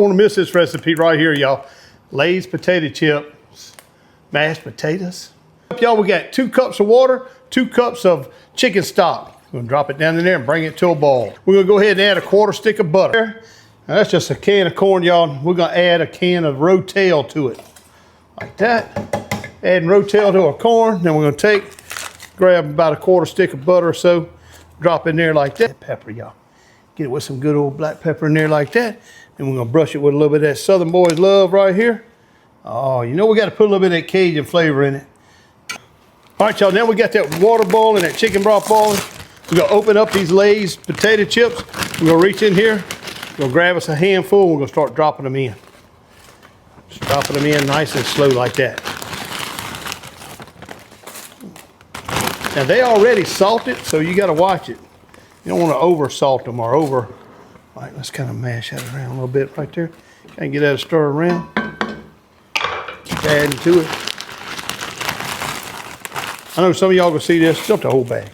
Don't want to miss this recipe right here, y'all. Lay's potato chips, mashed potatoes. Y'all, we got 2 cups of water, 2 cups of chicken stock. We're gonna drop it down in there and bring it to a boil. We're gonna go ahead and add a 1/4 stick of butter. Now that's just a can of corn, y'all. We're gonna add a can of Rotel to it, like that. Adding Rotel to our corn. Then we're gonna grab about a 1/4 stick of butter or so, drop in there like that. Pepper, y'all. Get it with some good old black pepper in there like that. And we're gonna brush it with a little bit of that Southern Boys Love right here. Oh, you know we gotta put a little bit of that Cajun flavor in it. All right, y'all, now we got that water boiling, that chicken broth boiling. We're gonna open up these Lay's potato chips. We're gonna reach in here, we're gonna grab us a handful, and we're gonna start dropping them in. Just dropping them in nice and slow like that. Now they already salted, so you gotta watch it. You don't wanna over salt them or over. All right, let's kind of mash that around a little bit right there. Kind of get that to stir around. Keep adding to it. I know some of y'all gonna see this, dump the whole bag.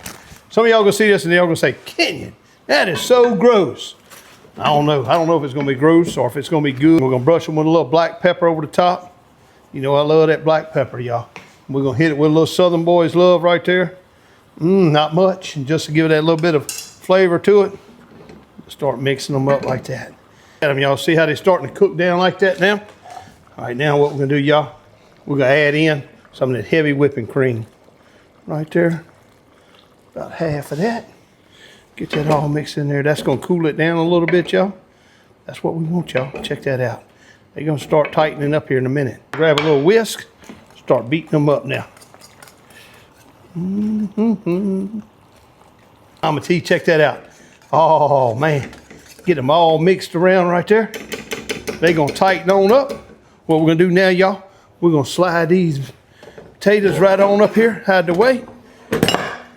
Some of y'all gonna see this and y'all gonna say, Kenyon, that is so gross. I don't know if it's gonna be gross or if it's gonna be good. We're gonna brush them with a little black pepper over the top. You know I love that black pepper, y'all. We're gonna hit it with a little Southern Boys Love right there. Not much, and just to give it that little bit of flavor to it. Start mixing them up like that. Y'all see how they're starting to cook down like that now? All right, now what we're gonna do, y'all, we're gonna add in some of that heavy whipping cream. Right there, about half of that. Get that all mixed in there. That's gonna cool it down a little bit, y'all. That's what we want, y'all. Check that out. They're gonna start tightening up here in a minute. Grab a little whisk, start beating them up now. Mama T, check that out. Oh man, get them all mixed around right there. They're gonna tighten on up. What we're gonna do now, y'all, we're gonna slide these potatoes right on up here, hide the way.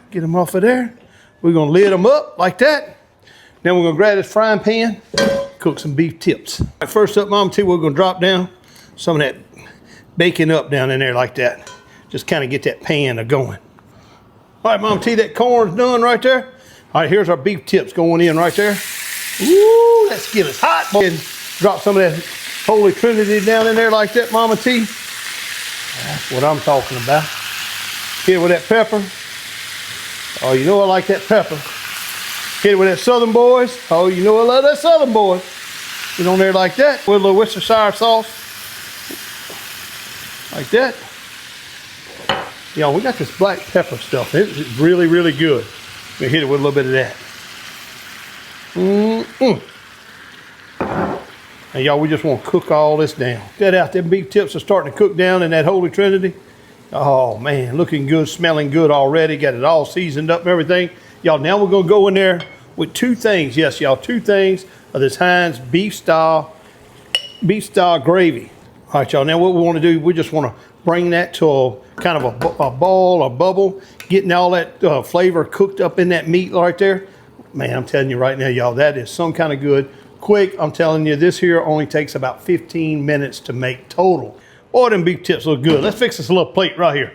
Get them off of there. We're gonna lid them up like that. Then we're gonna grab this frying pan, cook some beef tips. Right, first up, Mama T, we're gonna drop down some of that bacon up down in there like that. Just kind of get that pan going. All right, Mama T, that corn's done right there. All right, here's our beef tips going in right there. Ooh, let's get us hot. And drop some of that Holy Trinity down in there like that, Mama T. That's what I'm talking about. Hit it with that pepper. Oh, you know I like that pepper. Hit it with that Southern Boys. Oh, you know I love that Southern Boys. Get on there like that with a little Worcestershire sauce. Like that. Y'all, we got this black pepper stuff. It's really, really good. We're gonna hit it with a little bit of that. And y'all, we just want to cook all this down. Get out, them beef tips are starting to cook down in that Holy Trinity. Oh man, looking good, smelling good already. Got it all seasoned up and everything. Y'all, now we're gonna go in there with 2 things. Yes, y'all, 2 things of this Heinz beef style gravy. All right, y'all, now what we want to do, we just want to bring that to a kind of a ball, a bubble, getting all that flavor cooked up in that meat right there. Man, I'm telling you right now, y'all, that is some kind of good. Quick, I'm telling you, this here only takes about 15 minutes to make total. Boy, them beef tips look good. Let's fix us a little plate right here.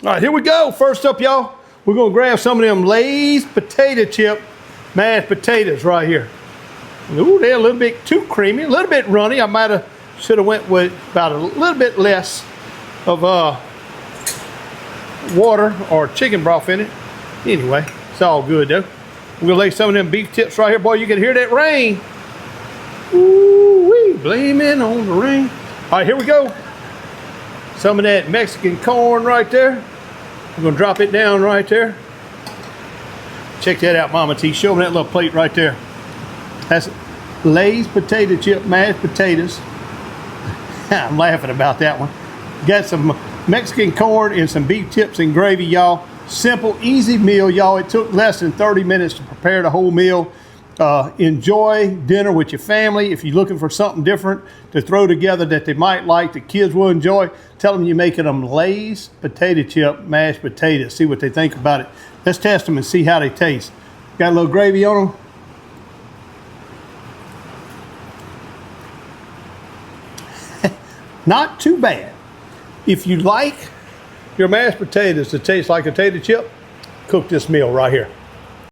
All right, here we go. First up, y'all, we're gonna grab some of them Lay's potato chip mashed potatoes right here. Ooh, they're a little bit too creamy, a little bit runny. I should have went with about a little bit less of water or chicken broth in it. Anyway, it's all good though. We're gonna lay some of them beef tips right here. Boy, you can hear that rain. Ooh-wee, blaming on the rain. All right, here we go. Some of that Mexican corn right there. We're gonna drop it down right there. Check that out, Mama T. Show me that little plate right there. That's Lay's potato chip mashed potatoes. I'm laughing about that one. Got some Mexican corn and some beef tips and gravy, y'all. Simple, easy meal, y'all. It took less than 30 minutes to prepare the whole meal. Enjoy dinner with your family. If you're looking for something different to throw together that they might like, the kids will enjoy, tell them you're making them Lay's potato chip mashed potatoes. See what they think about it. Let's test them and see how they taste. Got a little gravy on them. Not too bad. If you like your mashed potatoes to taste like a potato chip, cook this meal right here.